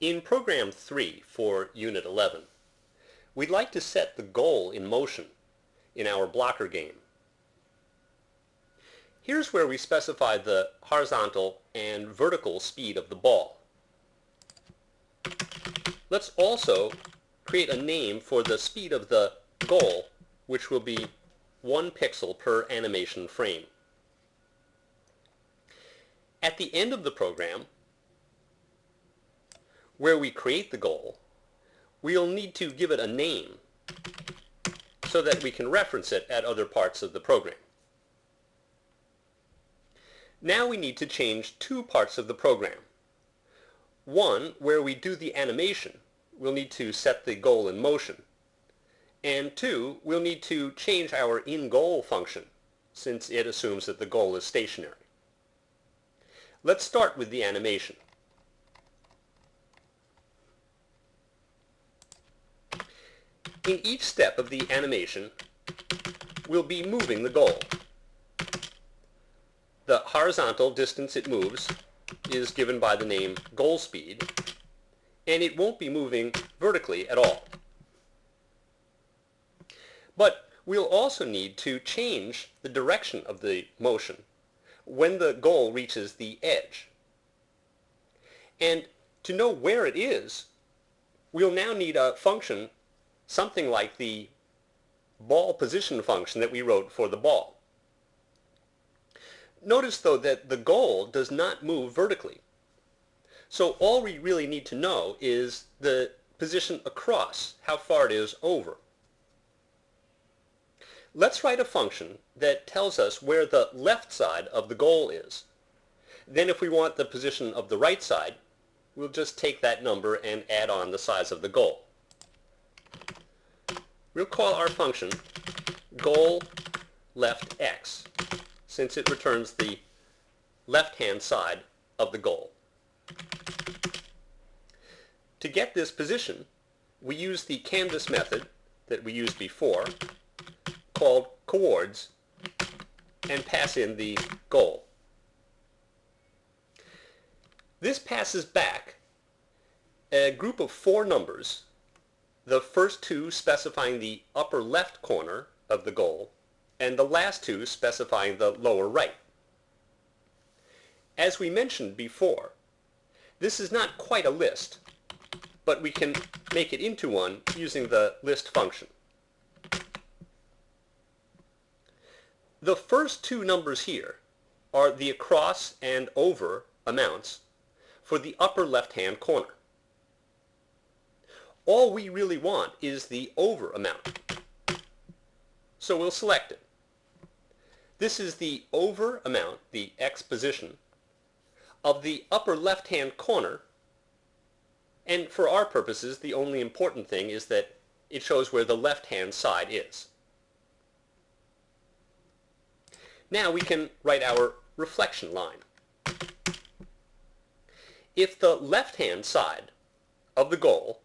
In Program 3 for Unit 11, we'd like to set the goal in motion in our blocker game. Here's where we specify the horizontal and vertical speed of the ball. Let's also create a name for the speed of the goal, which will be 1 pixel per animation frame. At the end of the program, where we create the goal, we'll need to give it a name so that we can reference it at other parts of the program. Now we need to change two parts of the program. One, where we do the animation, we'll need to set the goal in motion. And two, we'll need to change our in-goal function, since it assumes that the goal is stationary. Let's start with the animation. In each step of the animation, we'll be moving the goal. The horizontal distance it moves is given by the name goal speed, and it won't be moving vertically at all. But we'll also need to change the direction of the motion when the goal reaches the edge. And to know where it is, we'll now need a function something like the ball position function that we wrote for the ball. Notice, though, that the goal does not move vertically. So all we really need to know is the position across, how far it is over. Let's write a function that tells us where the left side of the goal is. Then if we want the position of the right side, we'll just take that number and add on the size of the goal. We'll call our function goal left x, since it returns the left-hand side of the goal. To get this position, we use the canvas method that we used before, called coords, and pass in the goal. This passes back a group of 4 numbers, the first 2 specifying the upper left corner of the goal, and the last 2 specifying the lower right. As we mentioned before, this is not quite a list, but we can make it into one using the list function. The first 2 numbers here are the across and over amounts for the upper left-hand corner. All we really want is the over amount, so we'll select it. This is the over amount, the x position, of the upper left-hand corner, and for our purposes the only important thing is that it shows where the left-hand side is. Now we can write our reflection line. If the left-hand side of the goal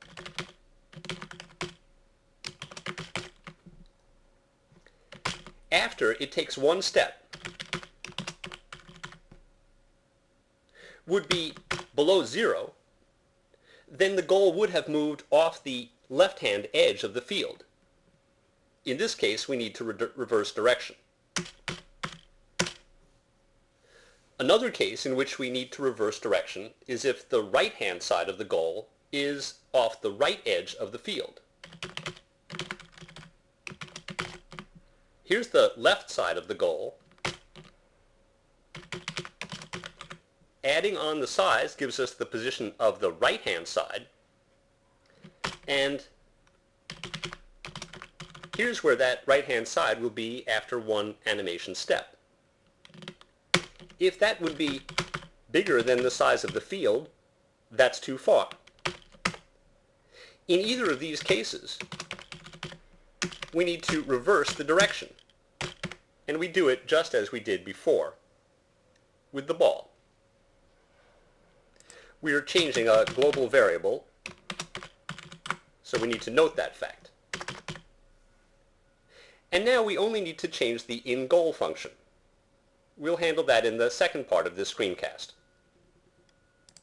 after it takes one step would be below 0, then the goal would have moved off the left-hand edge of the field. In this case, we need to reverse direction. Another case in which we need to reverse direction is if the right-hand side of the goal is off the right edge of the field. Here's the left side of the goal. Adding on the size gives us the position of the right-hand side. And here's where that right-hand side will be after one animation step. If that would be bigger than the size of the field, that's too far. In either of these cases, we need to reverse the direction. And we do it just as we did before with the ball. We are changing a global variable, so we need to note that fact. And now we only need to change the in-goal function. We'll handle that in the second part of this screencast.